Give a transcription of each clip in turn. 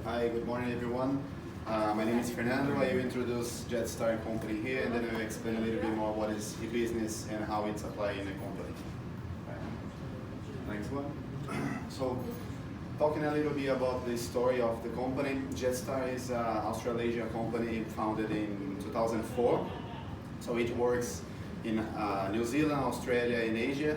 Hi, good morning everyone. My name is Fernando. I will introduce Jetstar company here and then I will explain a little bit more what is e-business and how it's applied in the company. Next one. So, talking a little bit about the story of the company. Jetstar is an Australasian company founded in 2004. So it works in New Zealand, Australia, and Asia.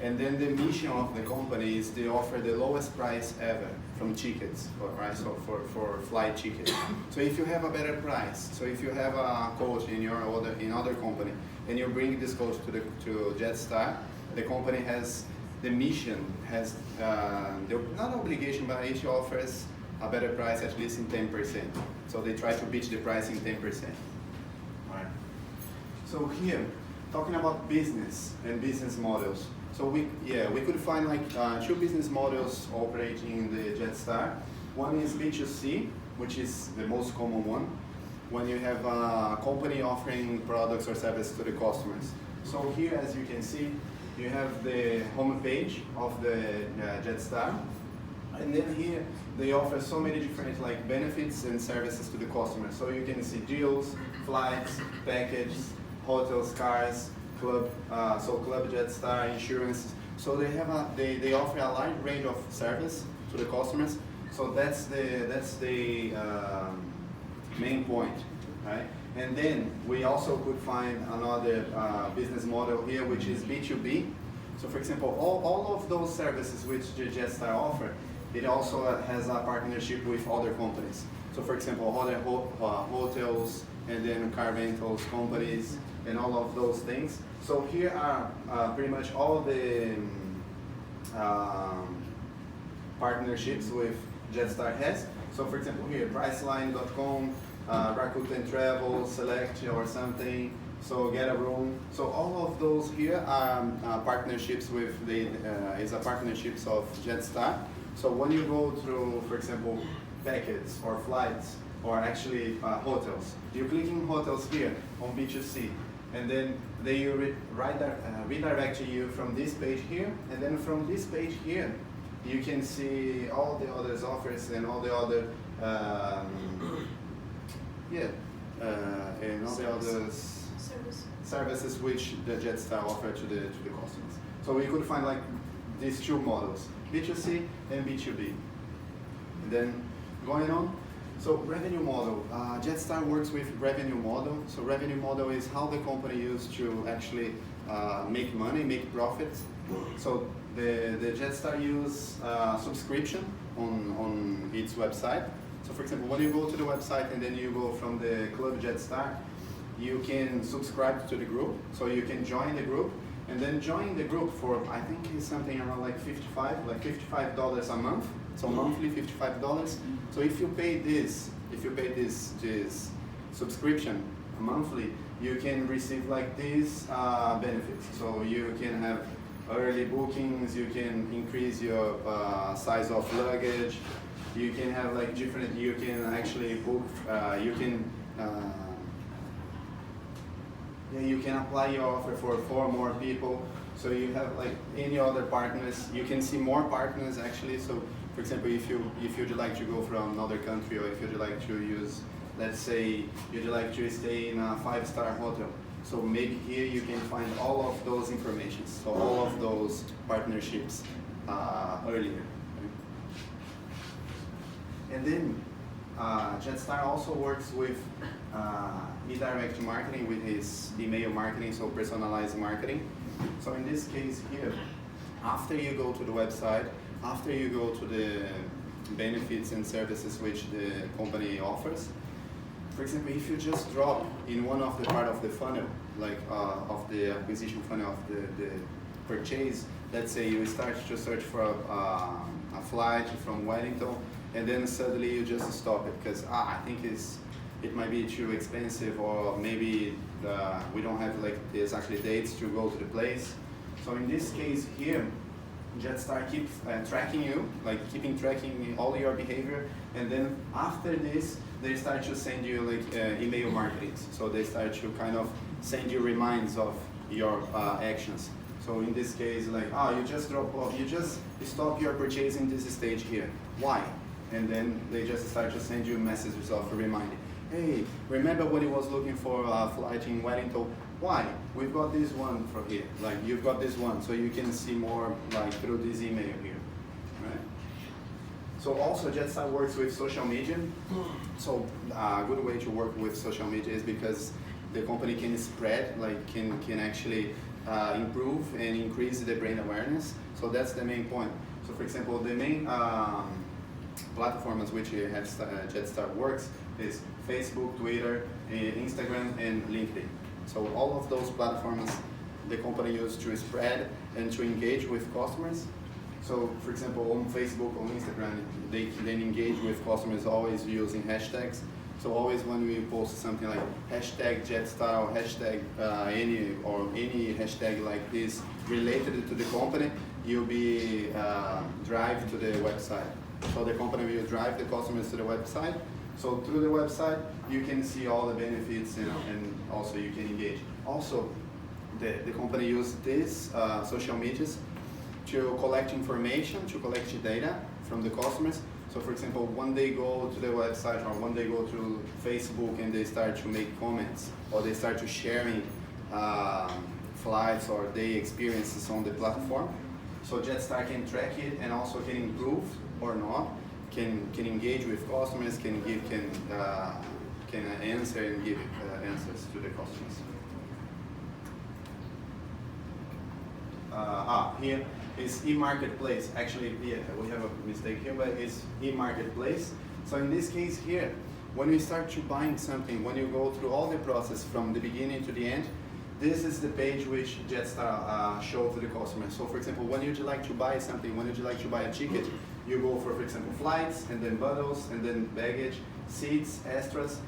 And then the mission of the company is to offer the lowest price ever from tickets, for flight tickets. So if you have a better price, so if you have a coach in your other company, and you bring this coach to Jetstar, the company has the mission, has not obligation, but it offers a better price at least in 10%. So they try to beat the price in 10%. All right. So here, talking about business and business models. So we could find like two business models operating in the Jetstar. One is B2C, which is the most common one, when you have a company offering products or services to the customers. So here, as you can see, you have the home page of the Jetstar. And then here, they offer so many different like benefits and services to the customers. So you can see deals, flights, packages, hotels, cars, club Jetstar, insurance. So they offer a large range of service to the customers. So that's the main point, right? And then we also could find another business model here, which is B2B. So for example, all of those services which the Jetstar offer, it also has a partnership with other companies. So for example, other hotels, and then car rentals companies, and all of those things. So here are pretty much all the partnerships with Jetstar has. So for example here, Priceline.com, Rakuten Travel, Select or something, so Get a Room. So all of those here are partnerships with partnerships of Jetstar. So when you go through, for example, packets or flights, or actually hotels. You click in hotels here on B2C, and then they redirect you from this page here, and then from this page here, you can see all the other offers and all the other and all the other services which the Jetstar offer to the customers. So we could find like these two models, B2C and B2B. And then going on. So revenue model, Jetstar works with revenue model. So revenue model is how the company used to actually make money, make profits. So the Jetstar use subscription on its website. So for example, when you go to the website and then you go from the Club Jetstar, you can subscribe to the group. So you can join the group, and then join the group for, I think it's something around like $55 a month. So monthly, $55. So if you pay this subscription monthly, you can receive like these benefits. So you can have early bookings, you can increase your size of luggage, you can have like different, you can actually book, you can apply your offer for 4 more people. So you have like any other partners, you can see more partners actually. So for example, if you'd like to go from another country, or if you'd like to use, let's say, you'd like to stay in a 5-star hotel. So maybe here you can find all of those information, so all of those partnerships earlier. And then Jetstar also works with e-direct marketing, with his email marketing, so personalized marketing. So in this case here, after you go to the website, after you go to the benefits and services which the company offers, for example, if you just drop in one of the part of the funnel, like of the acquisition funnel of the purchase, let's say you start to search for a flight from Wellington, and then suddenly you just stop it because I think it might be too expensive, or maybe we don't have like exactly dates to go to the place. So in this case here, Jetstar keeps tracking you, like tracking all your behavior, and then after this, they start to send you like email marketing. So they start to kind of send you reminders of your actions. So in this case, like, you just drop off, you just stop your purchase in this stage here. Why? and then they just start to send you messages of reminding. Hey, remember what he was looking for a flight in Wellington? Why? We've got this one from here. Like, you've got this one, so you can see more like through this email here, right? So also Jetstar works with social media. So a good way to work with social media is because the company can spread, like can actually improve and increase the brand awareness. So that's the main point. So for example, the main platforms which Jetstar works is Facebook, Twitter, Instagram, and LinkedIn. So all of those platforms the company uses to spread and to engage with customers. So for example, on Facebook, on Instagram, they then engage with customers always using hashtags. So always when we post something like hashtag Jetstar or hashtag any hashtag like this related to the company, you'll be drive to the website. So the company will drive the customers to the website. So through the website, you can see all the benefits, and also you can engage. Also, the company uses these social medias to collect information, to collect data from the customers. So for example, when they go to the website or when they go to Facebook and they start to make comments or they start to sharing flights or their experiences on the platform, so Jetstar can track it and also can improve or not, can engage with customers, can answer and give answers to the customers. Here is e-marketplace. Actually, yeah, we have a mistake here, but it's e-marketplace. So in this case here, when you start to buying something, when you go through all the process from the beginning to the end, this is the page which Jetstar shows to the customer. So for example, when you'd like to buy something, when you'd like to buy a ticket, you go for example, flights, and then bundles, and then baggage, seats, extras,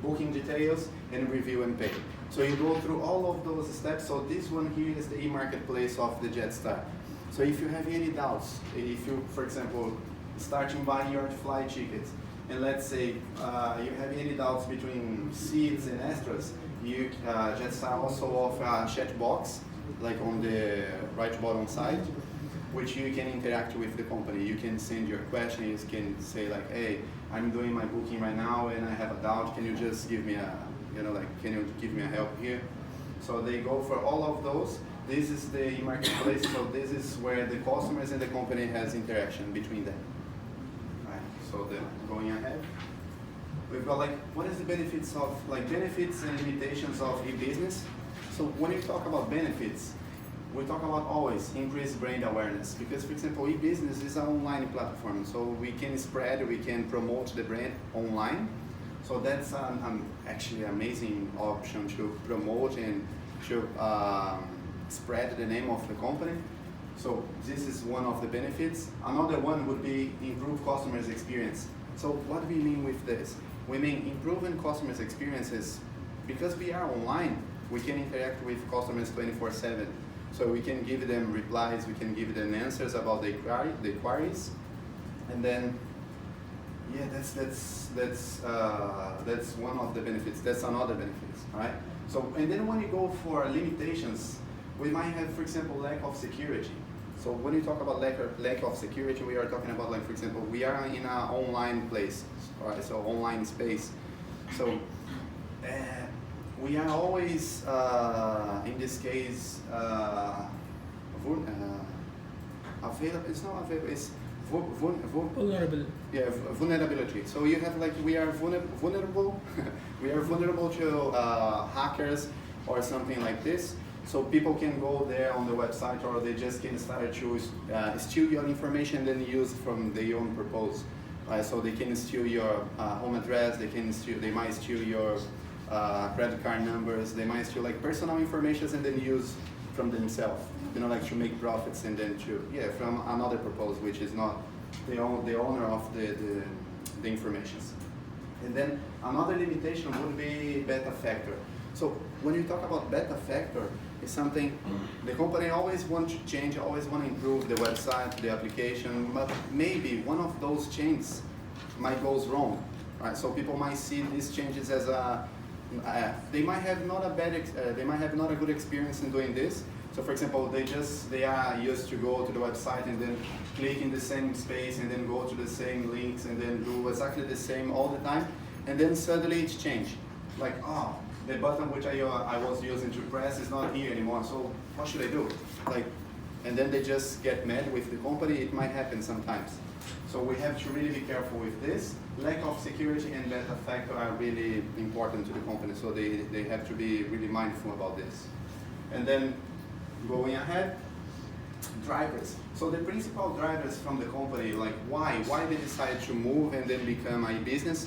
booking details, and review and pay. So you go through all of those steps. So this one here is the e-marketplace of the Jetstar. So if you have any doubts, if you, for example, starting buying your flight tickets, and let's say you have any doubts between seats and extras, Jetstar also offer a chat box, like on the right bottom side, which you can interact with the company. You can send your questions, you can say like, hey, I'm doing my booking right now and I have a doubt, can you just give me a, can you give me a help here? So they go for all of those. This is the e-marketplace, so this is where the customers and the company has interaction between them. Right. So going ahead, we've got like, what is the benefits of, benefits and limitations of e-business? So when you talk about benefits, we talk about always increased brand awareness, because for example, e-business is an online platform, so we can spread, we can promote the brand online. So that's actually an amazing option to promote and to spread the name of the company. So this is one of the benefits. Another one would be improve customers' experience. So what do we mean with this? We mean improving customers' experiences because we are online. We can interact with customers 24/7. So we can give them replies, we can give them answers about the queries, and then yeah, that's one of the benefits. That's another benefit, right? So and then when you go for limitations, we might have, for example, lack of security. So when you talk about lack of security, we are talking about, like, for example, we are in an online place, right? So online space. So we are always, in this case, available. It's not available. It's vulnerable. Yeah, vulnerability. So you have like we are vulnerable. We are vulnerable to hackers or something like this. So people can go there on the website, or they just can start to steal your information and then use from their own purpose. So they can steal your home address. They might steal your credit card numbers. They might steal like personal information and then use from themselves. Like to make profits and then from another purpose, which is not the owner of the information. And then another limitation would be beta factor. So when you talk about beta factor, it's something the company always wants to change, always want to improve the website, the application, but maybe one of those changes might goes wrong, right? So people might see these changes as they might have not a good experience in doing this. So So for example, they are used to go to the website and then click in the same space and then go to the same links and then do exactly the same all the time. And then suddenly it's changed. Like, oh, the button which I was using to press is not here anymore. So what should I do? Like, and then they just get mad with the company. It might happen sometimes. So we have to really be careful with this. Lack of security and beta factor are really important to the company. So they have to be really mindful about this. And then going ahead, drivers. So the principal drivers from the company, like why they decided to move and then become a business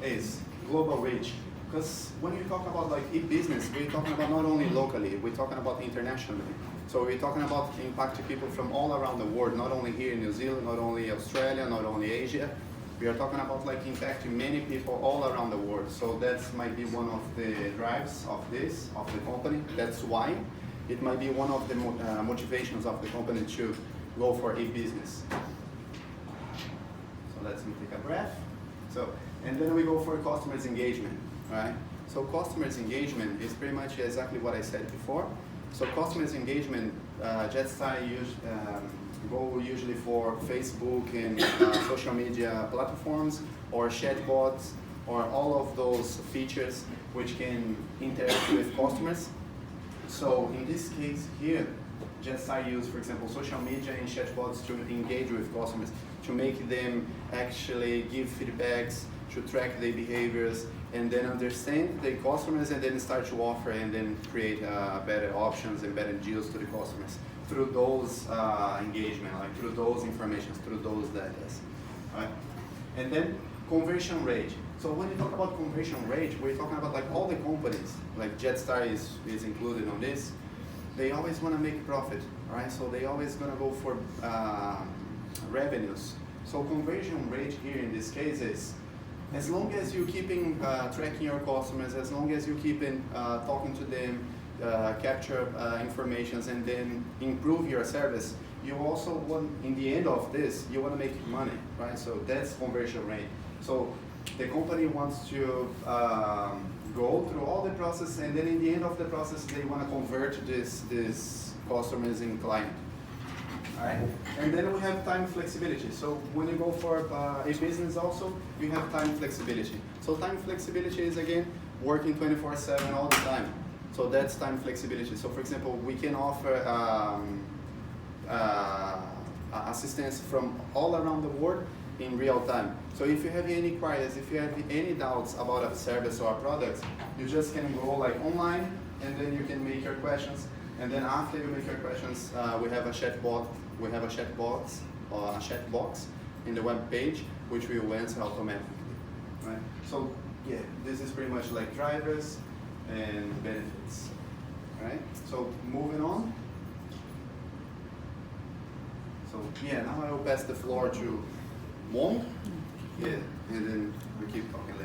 is global reach. Because when we talk about like e-business, we're talking about not only locally, we're talking about internationally. So we're talking about impacting people from all around the world, not only here in New Zealand, not only Australia, not only Asia. We are talking about like impacting many people all around the world. So that might be one of the drives of the company. That's why. It might be one of the motivations of the company to go for e-business. So let me take a breath. So, and then we go for customers engagement, right? So customers engagement is pretty much exactly what I said before. So customers engagement, Jetstar go usually for Facebook and social media platforms or chatbots or all of those features which can interact with customers. So in this case here, Jetstar use, for example, social media and chatbots to engage with customers, to make them actually give feedbacks, to track their behaviors, and then understand the customers, and then start to offer and then create better options and better deals to the customers through those engagement, like through those informations, through those data. Right? And then conversion rate. So when you talk about conversion rate, we're talking about like all the companies, like Jetstar is included on this. They always want to make profit, right? So they always going to go for revenues. So conversion rate here in this case is, as long as you keeping tracking your customers, as long as you keeping talking to them, capture informations, and then improve your service, you also want, in the end of this, you want to make money, right? So that's conversion rate. So the company wants to go through all the process, and then in the end of the process, they want to convert this customers in client. All right? And then we have time flexibility. So when you go for a business also, you have time flexibility. So time flexibility is, again, working 24/7 all the time. So that's time flexibility. So for example, we can offer assistance from all around the world in real time. So if you have any queries, if you have any doubts about a service or a product, you just can go like online, and then you can make your questions. And then after you make your questions, we have a chatbot. We have a chatbox or a chat box in the web page, which will answer automatically. Right? So yeah, this is pretty much like drivers and benefits. Right? So moving on. So yeah, now I will pass the floor to Wong. Yeah, and then we keep talking later.